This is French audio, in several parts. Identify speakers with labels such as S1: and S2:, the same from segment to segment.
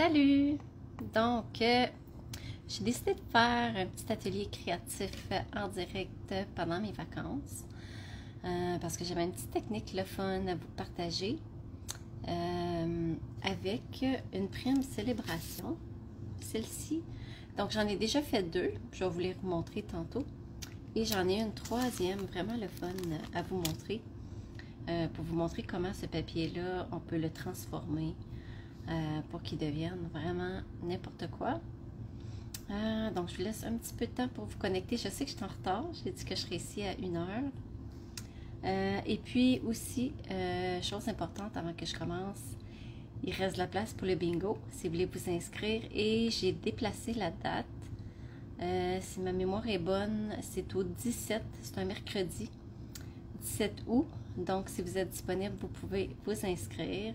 S1: Salut! Donc, j'ai décidé de faire un petit atelier créatif en direct pendant mes vacances parce que j'avais une petite technique le fun à vous partager avec une prime célébration, celle-ci. Donc, j'en ai déjà fait deux, je vais vous les remontrer tantôt. Et j'en ai une troisième, vraiment le fun à vous montrer, pour vous montrer comment ce papier-là, on peut le transformer pour qu'il devienne vraiment n'importe quoi. Donc, je vous laisse un petit peu de temps pour vous connecter. Je sais que je suis en retard, j'ai dit que je serais ici à 1h. Et puis aussi, chose importante avant que je commence, il reste de la place pour le bingo, si vous voulez vous inscrire. Et j'ai déplacé la date. Si ma mémoire est bonne, c'est au 17, c'est un mercredi, 17 août. Donc, si vous êtes disponible, vous pouvez vous inscrire.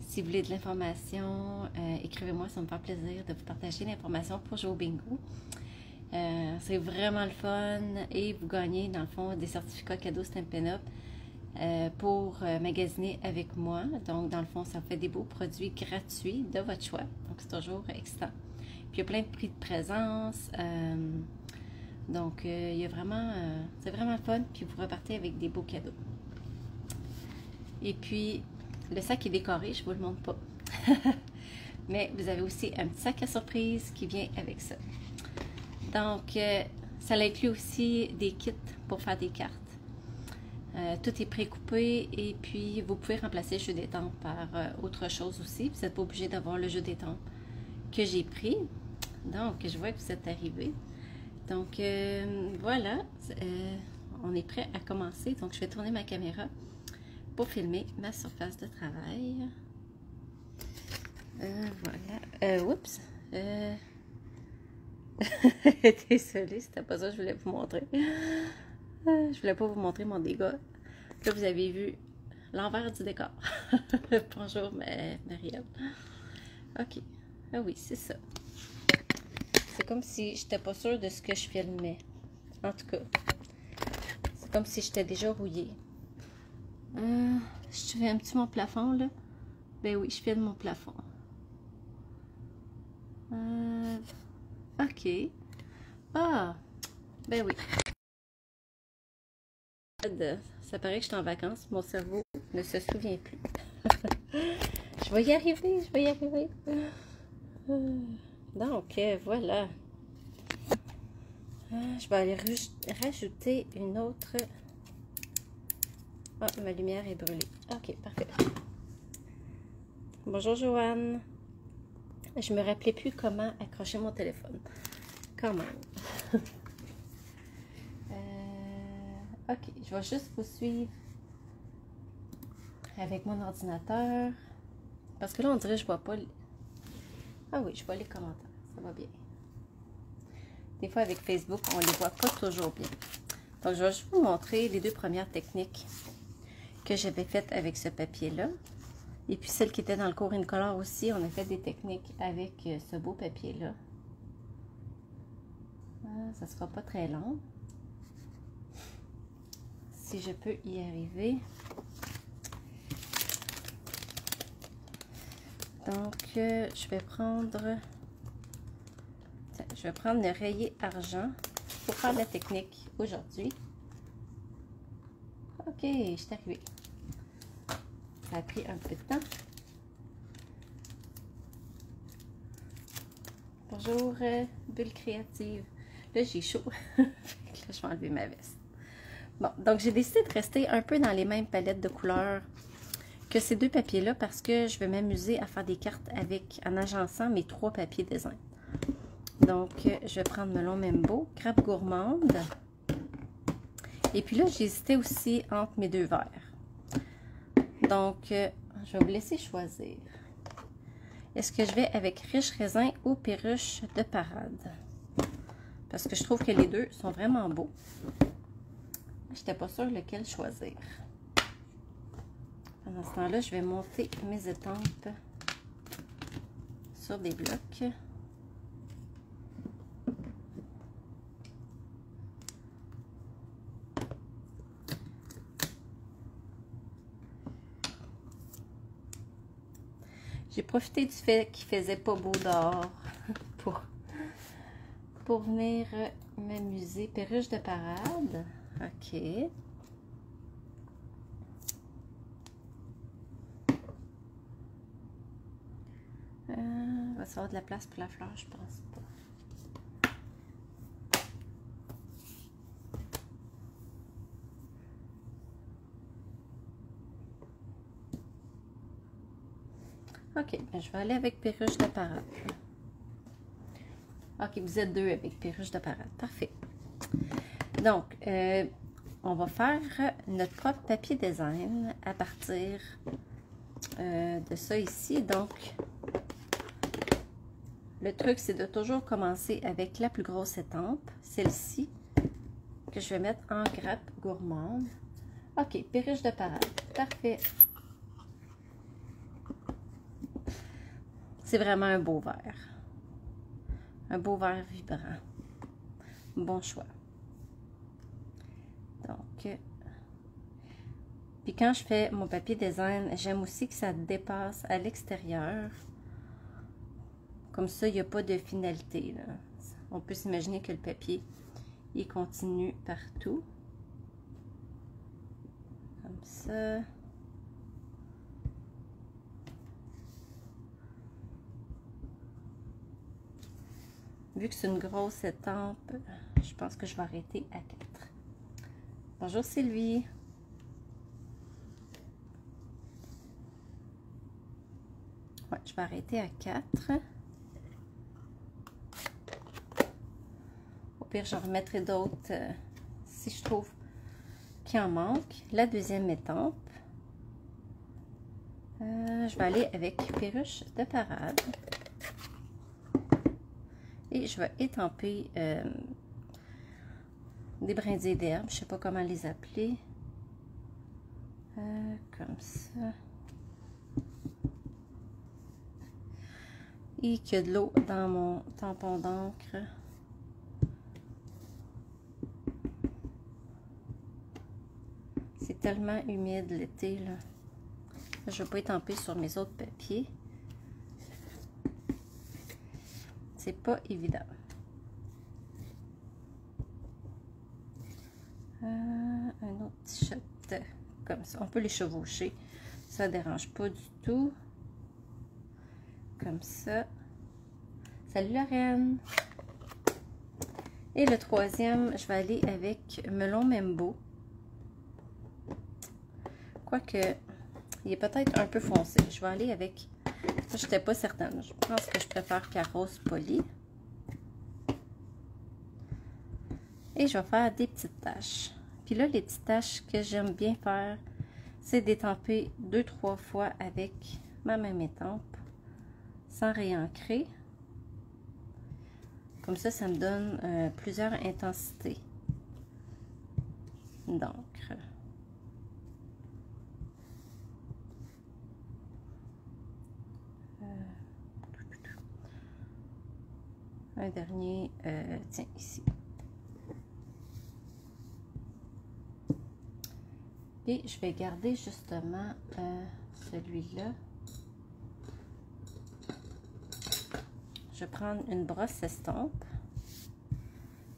S1: Si vous voulez de l'information, écrivez-moi, ça me fait plaisir de vous partager l'information pour jouer au bingo. C'est vraiment le fun et vous gagnez, dans le fond, des certificats cadeaux Stampin' Up pour magasiner avec moi. Donc, dans le fond, ça fait des beaux produits gratuits de votre choix. Donc, c'est toujours excitant. Puis, il y a plein de prix de présence. Donc, il y a vraiment, c'est vraiment fun. Puis, vous repartez avec des beaux cadeaux. Et puis, le sac est décoré, je ne vous le montre pas. Mais vous avez aussi un petit sac à surprise qui vient avec ça. Donc, ça inclut aussi des kits pour faire des cartes. Tout est précoupé et puis vous pouvez remplacer le jeu d'étampes par autre chose aussi. Vous n'êtes pas obligé d'avoir le jeu d'étampes que j'ai pris. Donc, je vois que vous êtes arrivés. Donc, voilà, on est prêt à commencer. Donc, je vais tourner ma caméra pour filmer ma surface de travail. Voilà. Oups. Désolée, c'était pas ça que je voulais vous montrer. Je voulais pas vous montrer mon dégât. Là, vous avez vu l'envers du décor. Bonjour, Marielle. OK. Ah oui, c'est ça. C'est comme si j'étais pas sûre de ce que je filmais. En tout cas, c'est comme si j'étais déjà rouillée. Je fais un petit mon plafond, là. Ben oui, je filme mon plafond. OK. Ah! Ben oui. Ça paraît que je suis en vacances. Mon cerveau ne se souvient plus. Je vais y arriver, je vais y arriver. Donc, voilà. Je vais aller rajouter une autre. Ah, ma lumière est brûlée. OK, parfait. Bonjour, Joanne. Je me rappelais plus comment accrocher mon téléphone. Quand même. OK, je vais juste vous suivre avec mon ordinateur. Parce que là, on dirait que je vois pas... Ah oui, je vois les commentaires. Ça va bien. Des fois, avec Facebook, on les voit pas toujours bien. Donc, je vais juste vous montrer les deux premières techniques que j'avais faites avec ce papier-là. Et puis, celle qui était dans le cours Incolore aussi, on a fait des techniques avec ce beau papier-là. Ça ne sera pas très long. Si je peux y arriver. Donc, je vais prendre le rayé argent pour faire la technique aujourd'hui. OK, je suis arrivée. Ça a pris un peu de temps. Bonjour, bulle créative. Là, j'ai chaud. Là, je vais enlever ma veste. Bon, donc j'ai décidé de rester un peu dans les mêmes palettes de couleurs que ces deux papiers-là parce que je vais m'amuser à faire des cartes en agençant mes trois papiers design. Donc, je vais prendre Melon Membo, Crabe Gourmande. Et puis là, j'hésitais aussi entre mes deux verres. Donc, je vais vous laisser choisir. Est-ce que je vais avec Riche Raisin ou Perruche de Parade? Parce que je trouve que les deux sont vraiment beaux. Je n'étais pas sûre lequel choisir. Pendant ce temps-là, je vais monter mes étampes sur des blocs. J'ai profité du fait qu'il faisait pas beau dehors pour venir m'amuser. Perruche de parade. OK. Il va y avoir de la place pour la fleur, je pense pas. OK, ben je vais aller avec perruche de parade. OK, vous êtes deux avec perruche de parade. Parfait. Donc, on va faire notre propre papier design à partir de ça ici. Donc, le truc, c'est de toujours commencer avec la plus grosse étampe, celle-ci, que je vais mettre en grappe gourmande. OK, perruche de parade. Parfait. C'est vraiment un beau vert. Un beau vert vibrant. Bon choix. Donc, puis quand je fais mon papier design, j'aime aussi que ça dépasse à l'extérieur. Comme ça, il n'y a pas de finalité, là. On peut s'imaginer que le papier, il continue partout. Comme ça. Vu que c'est une grosse étampe, je pense que je vais arrêter à 4. Bonjour Sylvie. Ouais, je vais arrêter à 4. Au pire, j'en remettrai d'autres si je trouve qu'il en manque. La deuxième étampe. Je vais aller avec perruche de parade. Et je vais étamper des brindilles d'herbe, je ne sais pas comment les appeler. Comme ça. Et qu'il y a de l'eau dans mon tampon d'encre. C'est tellement humide l'été, là. Je ne vais pas étamper sur mes autres papiers. C'est pas évident. Un autre petit shot comme ça. On peut les chevaucher. Ça ne dérange pas du tout. Comme ça. Salut Lorraine. Et le troisième, je vais aller avec Melon Membo. Quoique, il est peut-être un peu foncé. Je vais aller avec... Ça, je n'étais pas certaine. Je pense que je préfère Carrosse Poli. Et je vais faire des petites taches. Puis là, les petites taches que j'aime bien faire, c'est d'étamper 2-3 fois avec ma même étampe, sans réancrer. Comme ça, ça me donne plusieurs intensités d'encre. Un dernier, tiens, ici. Et je vais garder justement celui-là. Je vais prendre une brosse estompe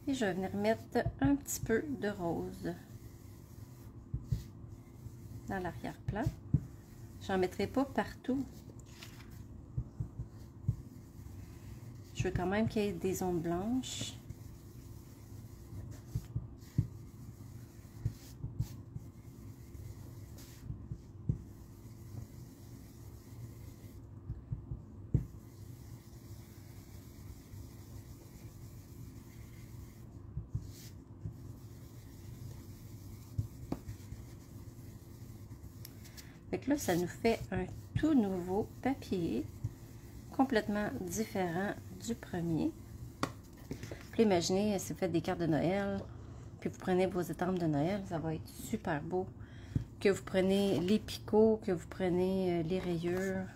S1: et je vais venir mettre un petit peu de rose dans l'arrière-plan. J'en mettrai pas partout. Je veux quand même qu'il y ait des zones blanches. Fait que là, ça nous fait un tout nouveau papier, complètement différent du premier. Puis imaginez, si vous faites des cartes de Noël, puis vous prenez vos étampes de Noël, ça va être super beau. Que vous prenez les picots, que vous prenez les rayures.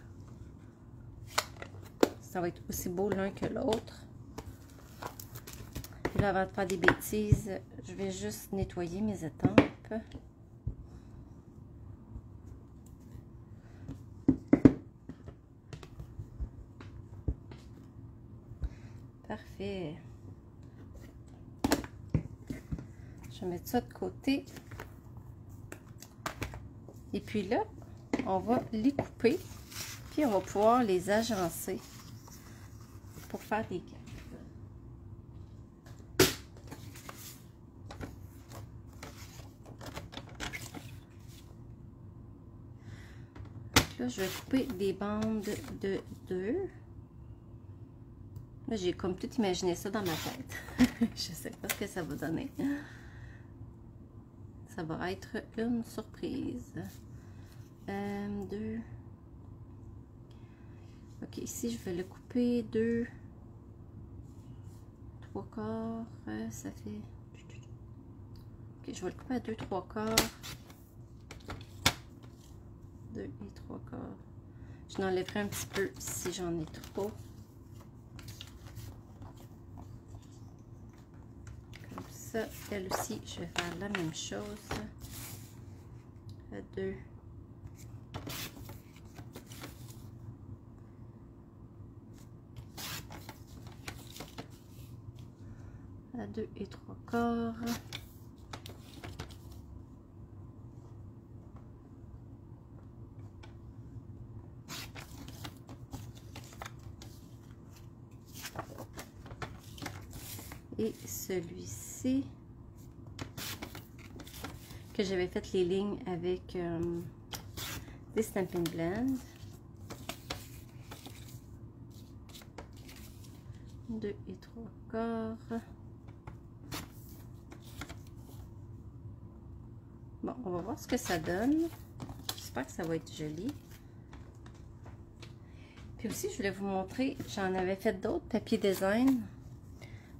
S1: Ça va être aussi beau l'un que l'autre. Puis là, avant de faire des bêtises, je vais juste nettoyer mes étampes. parfait. Je vais mettre ça de côté. Et puis là, on va les couper. Puis on va pouvoir les agencer pour faire des cartes. Là, je vais couper des bandes de 2. Là, j'ai comme tout imaginé ça dans ma tête. Je sais pas ce que ça va donner. Ça va être une surprise. 2. Ok, ici, je vais le couper 2, 3 quarts. Ça fait... Ok, je vais le couper à 2, 3 quarts. 2 et 3 quarts. Je l'enlèverai un petit peu si j'en ai trop. Comme ça. Elle aussi, je vais faire la même chose. À 2. À 2 et 3 quarts. Et celui-ci, que j'avais fait les lignes avec des Stampin' Blend. 2 et 3 quarts. Bon, on va voir ce que ça donne. J'espère que ça va être joli. Puis aussi, je voulais vous montrer, j'en avais fait d'autres papier design.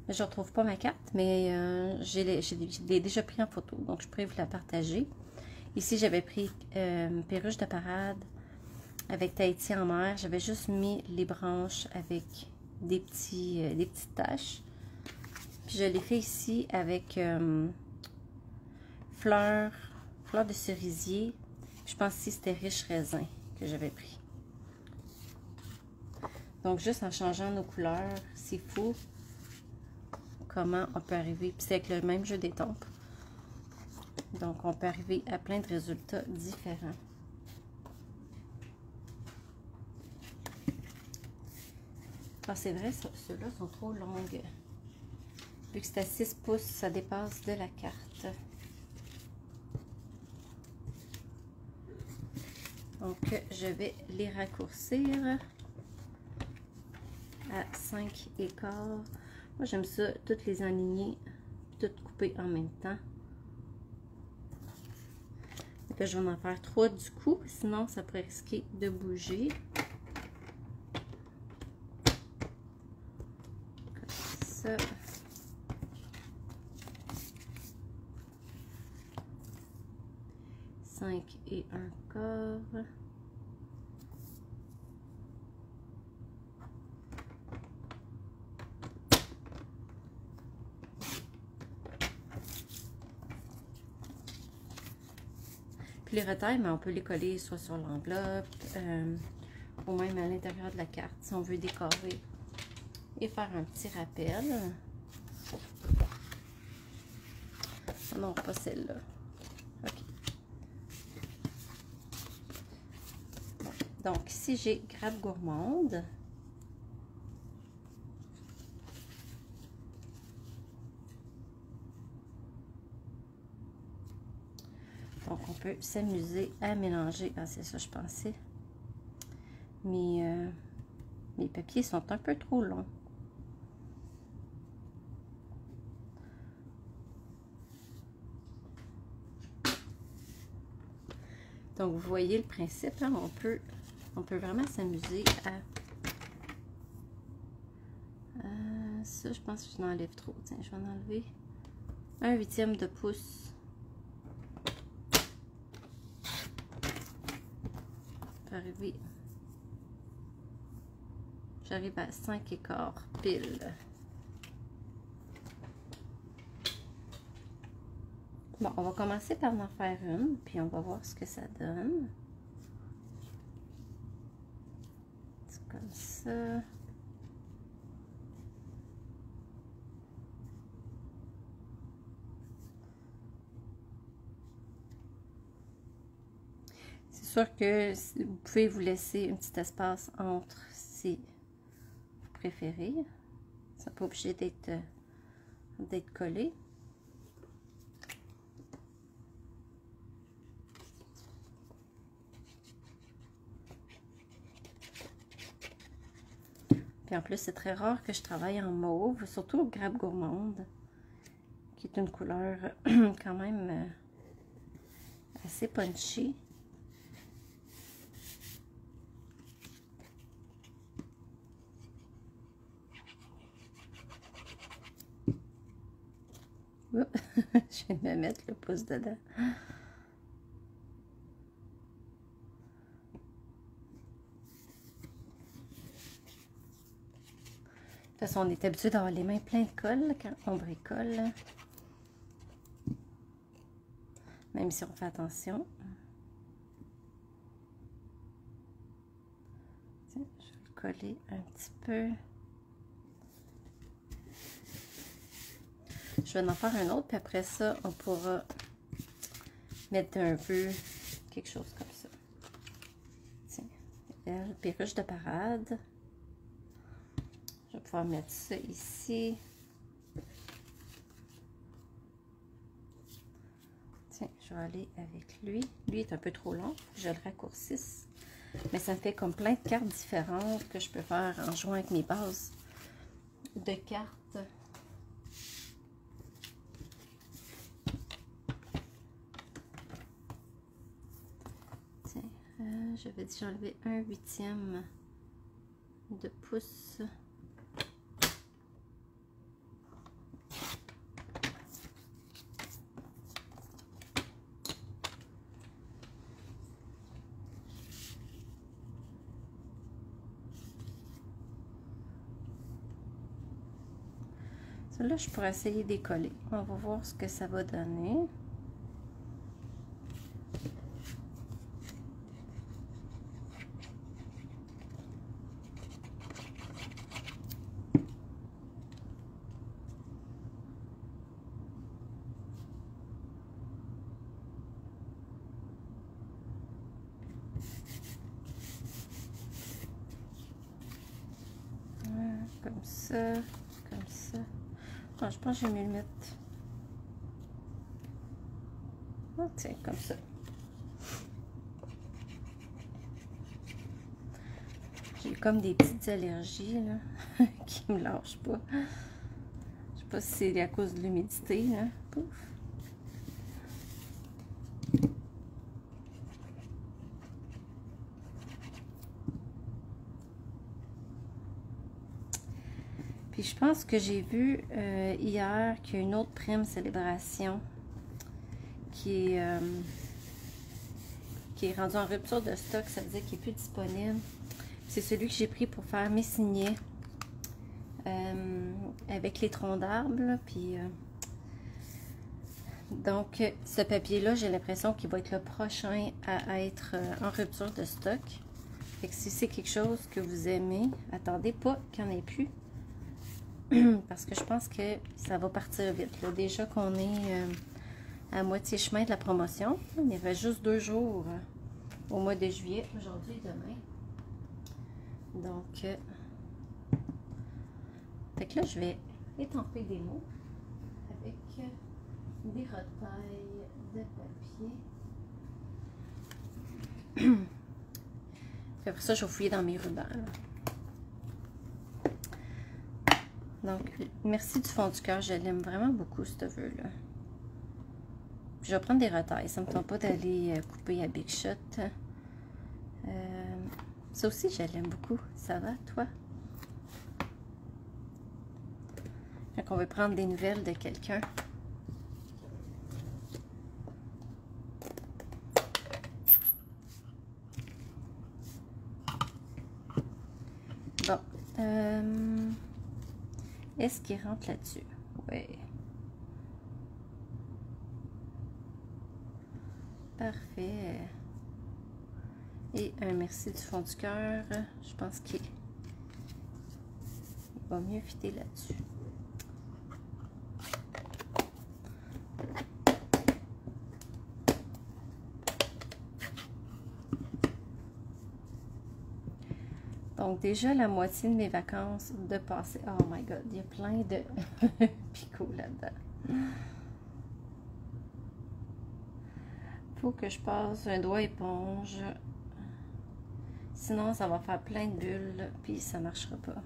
S1: Je ne retrouve pas ma carte, mais j'ai déjà pris en photo, donc je pourrais vous la partager. Ici, j'avais pris perruche de parade avec Tahiti en mer. J'avais juste mis les branches avec des petites taches. Puis je l'ai fait ici avec fleurs de cerisier. Je pense que c'était riche raisin que j'avais pris. Donc, juste en changeant nos couleurs, c'est fou comment on peut arriver. Puis c'est avec le même jeu d'étampes. Donc, on peut arriver à plein de résultats différents. Ah, c'est vrai, ceux-là sont trop longues. Vu que c'est à 6 pouces, ça dépasse de la carte. Donc, je vais les raccourcir à 5 écarts. Moi, j'aime ça, toutes les aligner, toutes couper en même temps. Et puis, je vais en faire 3 du coup, sinon ça pourrait risquer de bouger. Comme ça. Et un quart. Puis les retails, mais on peut les coller soit sur l'enveloppe ou même à l'intérieur de la carte si on veut décorer et faire un petit rappel. Oh non, pas celle-là. OK. Bon. Donc, ici, j'ai Grappe Gourmande. Donc, on peut s'amuser à mélanger. Ah, c'est ça, je pensais. Mes papiers sont un peu trop longs. Donc, vous voyez le principe, hein? On peut vraiment s'amuser à... ça, je pense que je l'enlève trop. Tiens, je vais en enlever 1/8 de pouce. Arriver. J'arrive à 5 écarts pile. Bon, on va commencer par en faire une, puis on va voir ce que ça donne. C'est comme ça. sûr que vous pouvez vous laisser un petit espace entre si vous préférez. Ça n'est pas obligé d'être collé. Puis en plus, c'est très rare que je travaille en mauve, surtout au Grappe Gourmande, qui est une couleur quand même assez punchy. Je vais me mettre le pouce dedans. De toute façon, on est habitué d'avoir les mains pleines de colle quand on bricole. Même si on fait attention. Tiens, je vais le coller un petit peu. Je vais en faire un autre, puis après ça, on pourra mettre un peu quelque chose comme ça. Tiens, le perruche de parade. Je vais pouvoir mettre ça ici. Tiens, je vais aller avec lui. Lui est un peu trop long, je le raccourcisse. Mais ça me fait comme plein de cartes différentes que je peux faire en jouant avec mes bases de cartes. Tiens, j'avais dit j'enlevais 1/8 de pouce. Là, je pourrais essayer de coller. On va voir ce que ça va donner. Comme ça, comme ça. Ah, je pense que je vais mieux le mettre. Ah, tiens, comme ça. J'ai comme des petites allergies là, qui me lâchent pas. Je sais pas si c'est à cause de l'humidité. Pouf. Puis je pense que j'ai vu hier qu'il y a une autre prime célébration qui est rendu en rupture de stock. Ça veut dire qu'il n'est plus disponible. C'est celui que j'ai pris pour faire mes signets avec les troncs d'arbres. Puis donc ce papier-là, j'ai l'impression qu'il va être le prochain à être en rupture de stock. Fait que si c'est quelque chose que vous aimez, attendez pas qu'il n'y en ait plus. Parce que je pense que ça va partir vite. Là. Déjà qu'on est à moitié chemin de la promotion. Il y avait juste 2 jours au mois de juillet, aujourd'hui et demain. Donc, fait que là, je vais étamper des mots avec des retailles de papier. Puis après ça, je vais fouiller dans mes rubans. Là. Donc, merci du fond du cœur. Je l'aime vraiment beaucoup, ce vœu-là. Je vais prendre des retailles. Ça ne me tente pas d'aller couper à Big Shot. Ça aussi, je l'aime beaucoup. Ça va, toi? Quand on veut prendre des nouvelles de quelqu'un. Bon. Est-ce qu'il rentre là-dessus? Oui. Parfait. Et un merci du fond du cœur. Je pense qu'il va mieux fitter là-dessus. Donc, déjà la moitié de mes vacances de passé. Oh my god, il y a plein de picots là-dedans. Faut que je passe un doigt éponge. Sinon, ça va faire plein de bulles, puis ça ne marchera pas.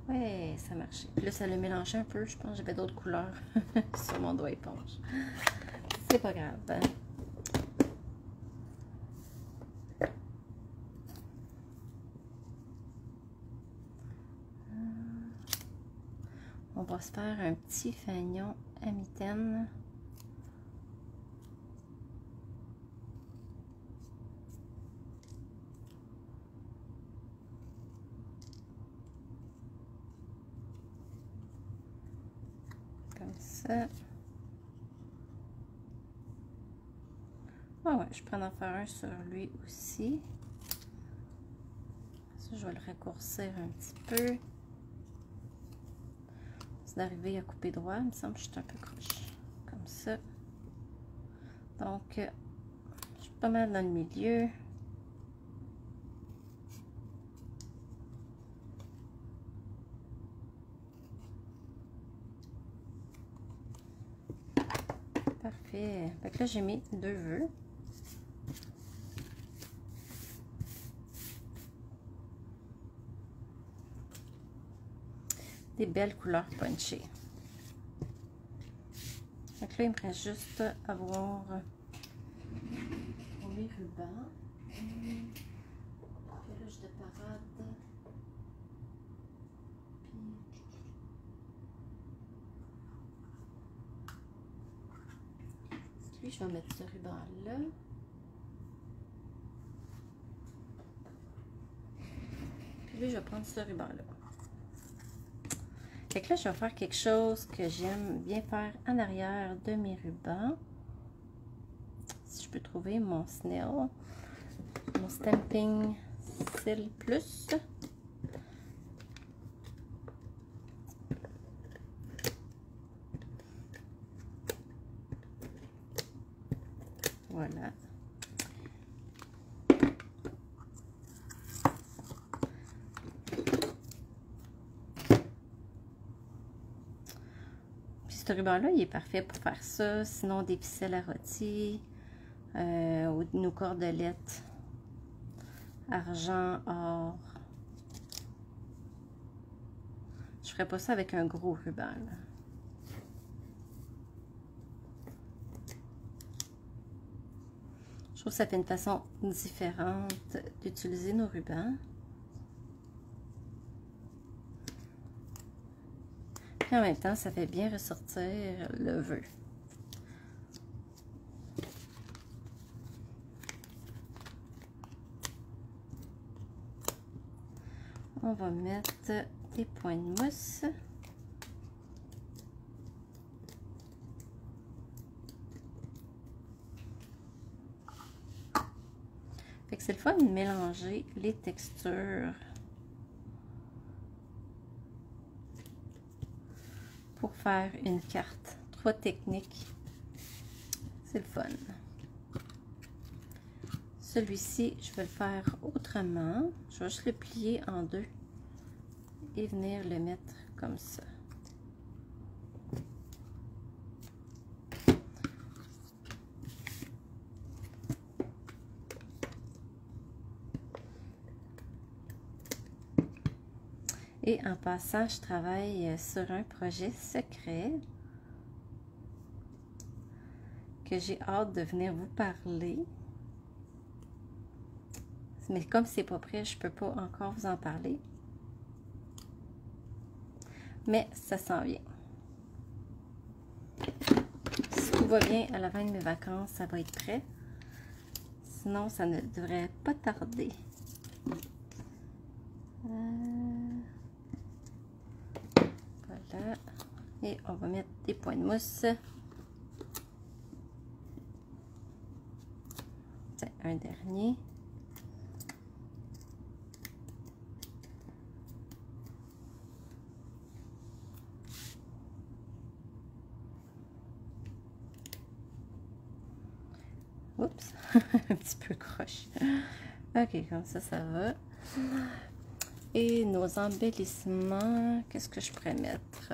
S1: Ouais, ça marchait. Puis là, ça l'a mélangé un peu. Je pense que j'avais d'autres couleurs sur mon doigt éponge. C'est pas grave. Hein? On va se faire un petit fanion à mitaine. Comme ça. Ah ouais, je prends en faire un sur lui aussi. Ça, je vais le raccourcir un petit peu. C'est d'arriver à couper droit. Il me semble que je suis un peu croche. Comme ça. Donc, je suis pas mal dans le milieu. Parfait. Fait que là, j'ai mis 2 vœux. Des belles couleurs punchées. Donc là, il me reste juste à voir mes rubans. Peluche de parade. Puis je vais mettre ce ruban-là. Puis là, je vais prendre ce ruban-là. Fait que là, je vais faire quelque chose que j'aime bien faire en arrière de mes rubans. Si je peux trouver mon snail, mon Stampin' Seal Plus. Voilà. Ce ruban-là, il est parfait pour faire ça. Sinon, des ficelles à rôti, ou nos cordelettes, argent, or. Je ferais pas ça avec un gros ruban, là. Je trouve que ça fait une façon différente d'utiliser nos rubans. Et en même temps, ça fait bien ressortir le vœu. On va mettre des points de mousse. Fait que c'est le fun de mélanger les textures pour faire une carte. 3 techniques. C'est le fun. Celui-ci, je vais le faire autrement. Je vais juste le plier en 2 et venir le mettre comme ça. Et en passant, je travaille sur un projet secret que j'ai hâte de venir vous parler. Mais comme c'est pas prêt, je peux pas encore vous en parler. Mais ça s'en vient. Si tout va bien, à la fin de mes vacances, ça va être prêt. Sinon, ça ne devrait pas tarder. Voilà. Et on va mettre des points de mousse. Tiens, un dernier. Oups, un petit peu croche. Ok, comme ça va. Et nos embellissements, qu'est-ce que je pourrais mettre?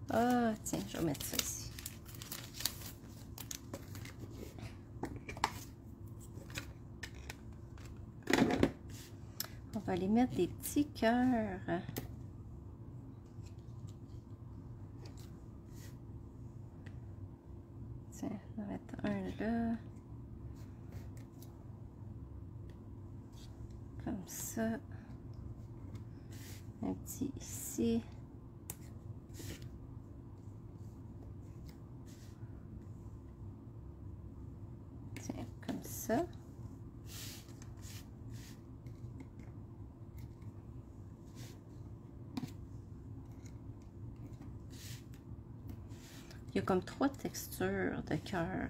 S1: Ah, tiens, je vais mettre ça ici. On va aller mettre des petits cœurs. Tiens, on va mettre un là. Comme ça. Un petit ici. Tiens, comme ça. Il y a comme 3 textures de cœur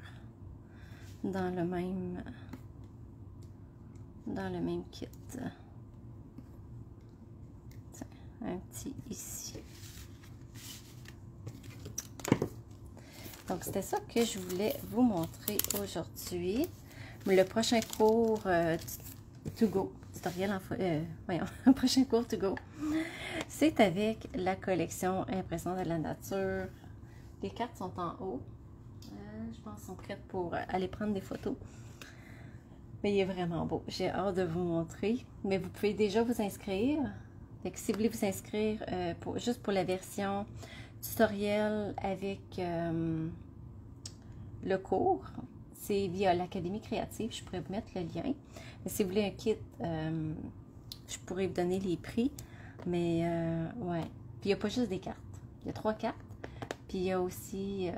S1: dans le même kit. Tiens, un petit ici. Donc, c'était ça que je voulais vous montrer aujourd'hui. Le prochain cours to go, tutoriel voyons, le prochain cours to go, c'est avec la collection Impression de la nature. Les cartes sont en haut. Je pense qu'elles sont prêtes pour aller prendre des photos. Mais il est vraiment beau. J'ai hâte de vous montrer. Mais vous pouvez déjà vous inscrire. Donc, si vous voulez vous inscrire juste pour la version tutoriel avec le cours, c'est via l'Académie créative. Je pourrais vous mettre le lien. Mais si vous voulez un kit, je pourrais vous donner les prix. Mais ouais. Puis il n'y a pas juste des cartes. Il y a 3 cartes. Puis il y a aussi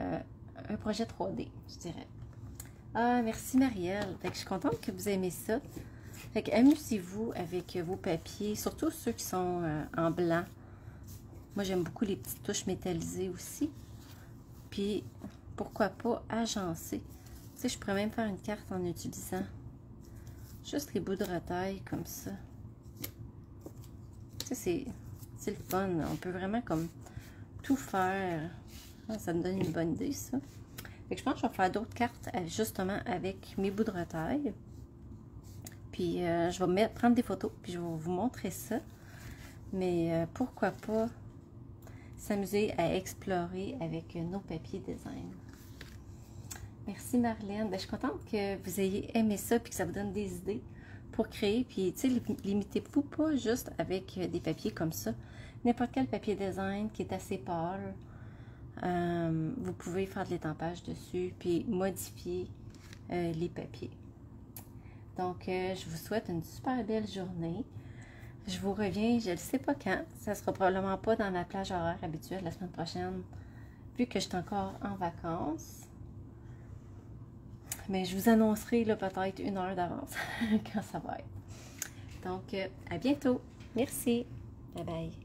S1: un projet 3D, je dirais. Ah, merci Marielle. Fait que je suis contente que vous aimez ça. Fait que amusez-vous avec vos papiers, surtout ceux qui sont en blanc. Moi, j'aime beaucoup les petites touches métallisées aussi. Puis, pourquoi pas agencer. Tu sais, je pourrais même faire une carte en utilisant juste les bouts de retaille comme ça. Tu sais, c'est le fun. On peut vraiment comme tout faire. Ah, ça me donne une bonne idée, ça. Fait que je pense que je vais faire d'autres cartes justement avec mes bouts de retaille. Puis je vais prendre des photos, puis je vais vous montrer ça. Mais pourquoi pas s'amuser à explorer avec nos papiers design. Merci Marlène. Ben, je suis contente que vous ayez aimé ça, puis que ça vous donne des idées pour créer. Puis tu sais, limitez-vous pas juste avec des papiers comme ça. N'importe quel papier design qui est assez pâle. Vous pouvez faire de l'étampage dessus, puis modifier les papiers. Donc, je vous souhaite une super belle journée. Je vous reviens, je ne sais pas quand. Ça sera probablement pas dans ma plage horaire habituelle la semaine prochaine, vu que je suis encore en vacances. Mais je vous annoncerai peut-être 1 heure d'avance quand ça va être. Donc, à bientôt. Merci. Bye bye.